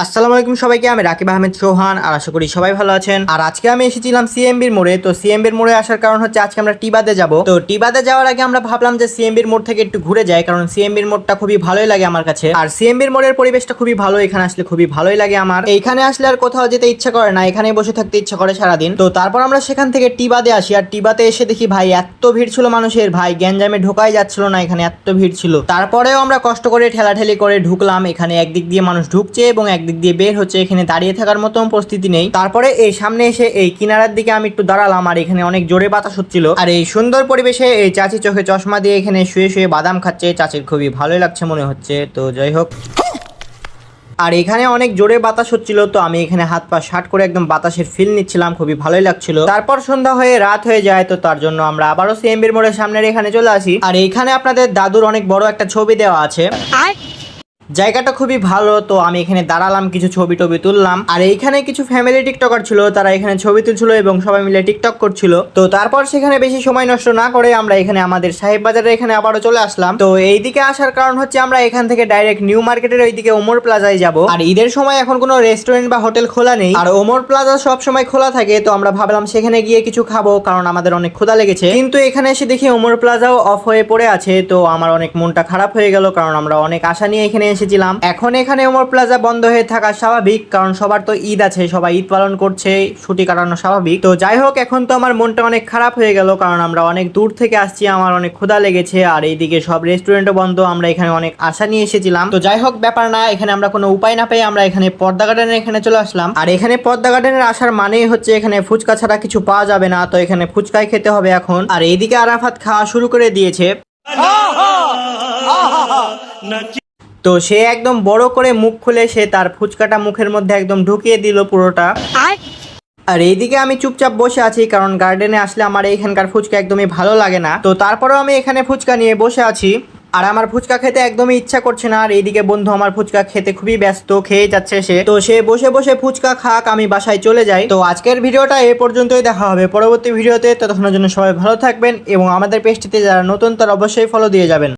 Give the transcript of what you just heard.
আসসালামু আলাইকুম সবাইকে, আমি রাকিব আহমেদ সোহান। আর আশা করি সবাই ভালো আছেন। আর আজকে আমি এসেছিলাম সিএমবির মোড়ে। তো সিএমবির মোড়ে আসার কারণ হচ্ছে আজকে আমরা টিবাতে যাব। তো টিবাতে যাওয়ার আগে আমরা ভাবলাম যে সিএমবির মোড় থেকে একটু ঘুরে যাই, কারণ সিএমবির মোড়টা খুবই ভালোই লাগে আমার কাছে। আর সিএমবির মোড়ের পরিবেশটা খুবই ভালো, এখানে আসলে খুবই ভালোই লাগে আমার। এইখানে আসলে আর কোথাও যেতে ইচ্ছা করে না, এখানেই বসে থাকতে ইচ্ছা করে সারাদিন। তো তারপর আমরা সেখান থেকে টিবাতে আসি। আর টিবাতে এসে দেখি ভাই এত ভিড় ছিল মানুষের, ভাই গ্যাঞ্জামে ঢোকাই যাচ্ছিল না, এখানে এত ভিড় ছিল। তারপরেও আমরা কষ্ট করে ঠেলাঠেলি করে ঢুকলাম। এখানে একদিক দিয়ে মানুষ ঢুকছে এবং একদিক দিয়ে বের হচ্ছে, এখানে দাঁড়িয়ে থাকার মতো পরিস্থিতি নেই। তারপরে এই সামনে এসে এই কিনারার দিকে আমি একটু দাঁড়ালাম, আর এখানে অনেক জোরে বাতাস হচ্ছিল। আর এই সুন্দর পরিবেশে এই চাচি চোখে চশমা দিয়ে এখানে শুয়ে শুয়ে বাদাম খাচ্ছে। চাচির খুবই ভালোই লাগছে মনে হচ্ছে। তো যাই হোক, আর এখানে অনেক জোরে বাতাস হচ্ছিল, তো আমি এখানে হাত পা শার্ট করে একদম বাতাসের ফিল নিচ্ছিলাম, খুবই ভালোই লাগছিল। তারপর সন্ধ্যা হয়ে রাত হয়ে যায়, তো তার জন্য আমরা আবারও সিএমবির মোড়ের সামনের এখানে চলে আসি। আর এইখানে আপনাদের দাদুর অনেক বড় একটা ছবি দেওয়া আছে। জায়গাটা খুবই ভালো, তো আমি এখানে দাঁড়ালাম, কিছু ছবি টবি তুললাম। আর এইখানে কিছু ফ্যামিলি টিকটকার ছিল, তারা এখানে ছবি তুলছিল এবং সবাই মিলে টিকটক করছিল। তো তারপর সেখানে বেশি সময় নষ্ট না করে আমরা এখানে আমাদের সাহেব বাজারে এখানে আবারও চলে আসলাম। তো এইদিকে আসার কারণ হচ্ছে আমরা এখান থেকে ডাইরেক্ট নিউ মার্কেটের ওইদিকে ওমর প্লাজায় যাব। আর ঈদের সময় এখন কোনো রেস্টুরেন্ট বা হোটেল খোলা নেই, আর ওমর প্লাজা সব সময় খোলা থাকে। তো আমরা ভাবলাম সেখানে গিয়ে কিছু খাবো, কারণ আমাদের অনেক ক্ষুধা লেগেছে। কিন্তু এখানে এসে দেখি ওমর প্লাজাও অফ হয়ে পড়ে আছে। তো আমার অনেক মনটা খারাপ হয়ে গেল, কারণ আমরা অনেক আশা নিয়ে এখানে এসেছিলাম। এখন এখানে ওমর প্লাজা বন্ধ হয়ে থাকা স্বাভাবিক, কারণ সবার তো ঈদ আছে, সবাই ঈদ পালন করছে, ছুটি কাটানো স্বাভাবিক। তো যাই হোক, এখন তো আমার মনটা অনেক খারাপ হয়ে গেল, কারণ আমরা অনেক দূর থেকে আসছি, আমার অনেক ক্ষুধা লেগেছে। আর এইদিকে সব রেস্টুরেন্টও বন্ধ, আমরা এখানে অনেক আশা নিয়ে এসেছিলাম। তো যাই হোক, ব্যাপার না, এখানে আমরা কোনো উপায় না পেয়ে আমরা এখানে পদ্মা গার্ডেনের এখানে চলে আসলাম। আর এখানে পদ্মা গার্ডেনের আসার মানেই হচ্ছে এখানে ফুচকা ছাড়া কিছু পাওয়া যাবে না, তো এখানে ফুচকাই খেতে হবে এখন। আর এইদিকে আরাফাত খাওয়া শুরু করে দিয়েছে। তো সে একদম বড় করে মুখ খুলে সে তার ফুচকাটা মুখের মধ্যে একদম ঢুকিয়ে দিল পুরোটা। আর এইদিকে আমি চুপচাপ বসে আছি, কারণ গার্ডেনে আসলে আমার এইখানকার ফুচকা একদমই ভালো লাগে না। তো তারপরেও আমি এখানে ফুচকা নিয়ে বসে আছি, আর আমার ফুচকা খেতে একদমই ইচ্ছা করছে না। আর এইদিকে বন্ধু আমার ফুচকা খেতে খুবই ব্যস্ত, খেয়ে যাচ্ছে সে। তো সে বসে বসে ফুচকা খাক, আমি বাসায় চলে যাই। তো আজকের ভিডিওটা এ পর্যন্তই, দেখা হবে পরবর্তী ভিডিওতে। ততক্ষণের জন্য সবাই ভালো থাকবেন এবং আমাদের পেজটিতে যারা নতুন তারা অবশ্যই ফলো দিয়ে যাবেন।